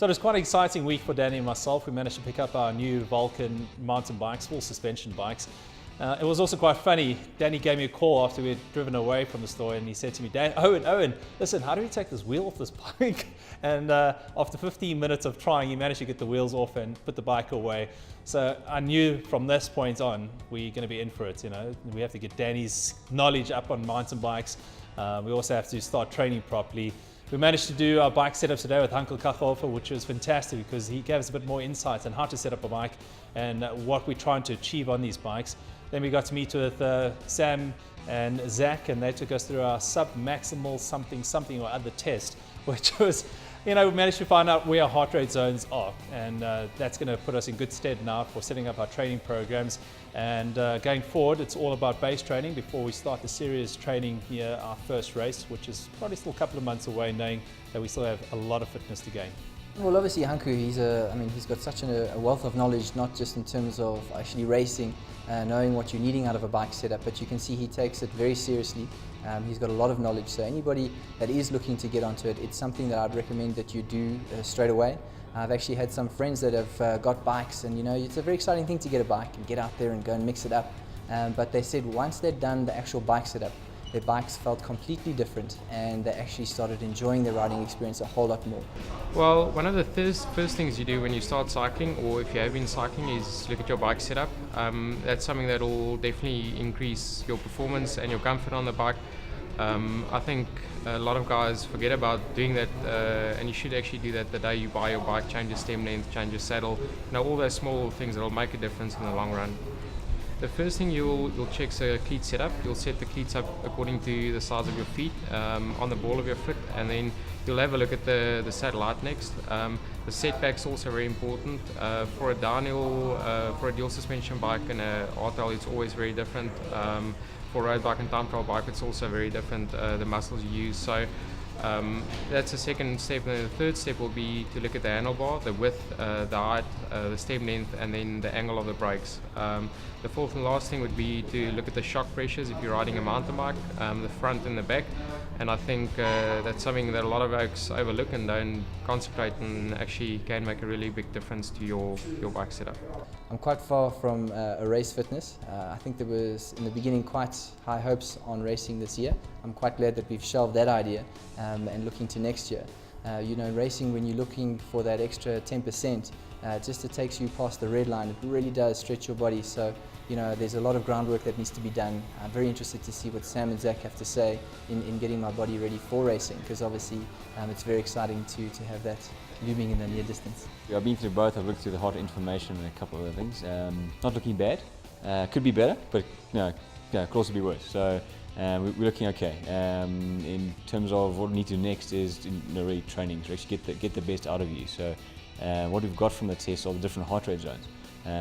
So it was quite an exciting week for Danny and myself. We managed to pick up our new Vulcan mountain bikes, full suspension bikes. It was also quite funny. Danny gave me a call after we had driven away from the store, and he said to me, Owen, listen, how do we take this wheel off this bike? And after 15 minutes of trying, he managed to get the wheels off and put the bike away. So I knew from this point on, we're going to be in for it. We have to get Danny's knowledge up on mountain bikes. We also have to start training properly. We managed to do our bike setups today with Uncle Kachhofer, which was fantastic because he gave us a bit more insight on how to set up a bike and what we're trying to achieve on these bikes. Then we got to meet with Sam and Zach, and they took us through our sub-maximal something or other test, which was, we managed to find out where our heart rate zones are, and that's going to put us in good stead now for setting up our training programs. And going forward, it's all about base training before we start the serious training here, our first race, which is probably still a couple of months away, knowing that we still have a lot of fitness to gain. Well, obviously Hanku, he's got such a wealth of knowledge, not just in terms of actually racing, knowing what you're needing out of a bike setup, but you can see he takes it very seriously. He's got a lot of knowledge, so anybody that is looking to get onto it, it's something that I'd recommend that you do straight away. I've actually had some friends that have got bikes, and it's a very exciting thing to get a bike and get out there and go and mix it up. But they said once they'd done the actual bike setup, their bikes felt completely different, and they actually started enjoying their riding experience a whole lot more. Well, one of the first things you do when you start cycling, or if you have been cycling, is look at your bike setup. That's something that will definitely increase your performance and your comfort on the bike. I think a lot of guys forget about doing that, and you should actually do that the day you buy your bike. Change your stem length, change your saddle, all those small things that will make a difference in the long run. The first thing you'll check is a cleat setup. You'll set the cleats up according to the size of your feet on the ball of your foot, and then you'll have a look at the saddle height next. The setback's also very important. For a downhill, for a dual suspension bike and a hardtail, it's always very different. For a road bike and time trial bike, it's also very different, the muscles you use. So that's the second step. And then the third step will be to look at the handlebar, the width, the height, the stem length, and then the angle of the brakes. The fourth and last thing would be to look at the shock pressures if you're riding a mountain bike, the front and the back. And I think that's something that a lot of folks overlook and don't concentrate, and actually can make a really big difference to your bike setup. I'm quite far from a race fitness. I think there was in the beginning quite high hopes on racing this year. I'm quite glad that we've shelved that idea and looking to next year. Racing, when you're looking for that extra 10%, just it takes you past the red line. It really does stretch your body. So there's a lot of groundwork that needs to be done. I'm very interested to see what Sam and Zach have to say in getting my body ready for racing, because obviously it's very exciting to have that looming in the near distance. I've been through both. I've looked through the heart information and a couple of other things. Not looking bad. Could be better, but could also be worse. So we're looking okay. In terms of what we need to do next is really training to actually get the best out of you. So what we've got from the test are the different heart rate zones.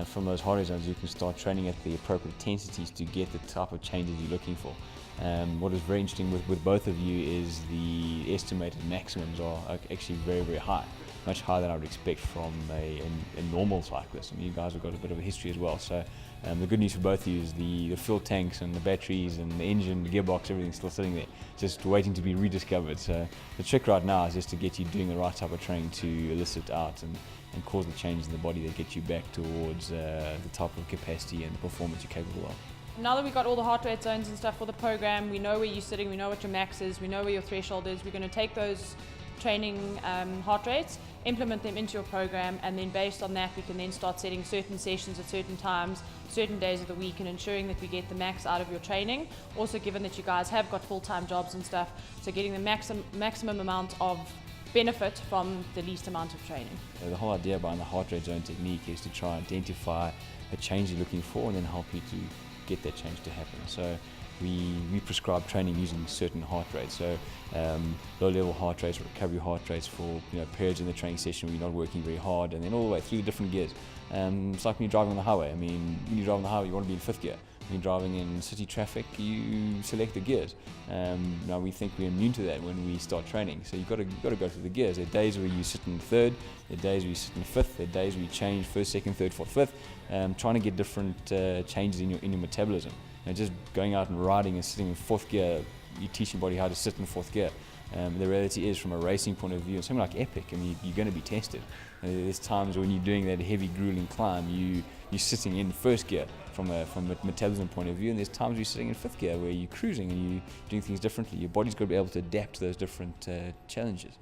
From those heart rate zones, you can start training at the appropriate intensities to get the type of changes you're looking for. What is very interesting with both of you is the estimated maximums are actually very, very high, much higher than I would expect from a normal cyclist. You guys have got a bit of a history as well. So the good news for both of you is the fuel tanks and the batteries and the engine, the gearbox, everything's still sitting there, just waiting to be rediscovered. So the trick right now is just to get you doing the right type of training to elicit out and cause the changes in the body that get you back towards the type of capacity and performance you're capable of. Now that we've got all the heart rate zones and stuff for the program, we know where you're sitting, we know what your max is, we know where your threshold is. We're going to take those training heart rates, implement them into your program, and then based on that we can then start setting certain sessions at certain times, certain days of the week, and ensuring that we get the max out of your training. Also, given that you guys have got full-time jobs and stuff, so getting the maximum amount of benefit from the least amount of training. The whole idea behind the heart rate zone technique is to try and identify a change you're looking for and then help you to get that change to happen. So we prescribe training using certain heart rates. So low-level heart rates, recovery heart rates for periods in the training session where you're not working very hard, and then all the way through the different gears. It's like when you're driving on the highway. When you drive on the highway, you want to be in fifth gear. When you're driving in city traffic, you select the gears. Now we think we're immune to that when we start training. So you've got to go through the gears. There are days where you sit in third, there are days where you sit in fifth, there are days where you change first, second, third, fourth, fifth, trying to get different changes in your metabolism. Just going out and riding and sitting in fourth gear, you teach your body how to sit in fourth gear. The reality is, from a racing point of view, and something like Epic, I mean, you're going to be tested. There's times when you're doing that heavy, grueling climb, you're sitting in first gear from a metabolism point of view, and there's times you're sitting in fifth gear where you're cruising and you're doing things differently. Your body's got to be able to adapt to those different challenges.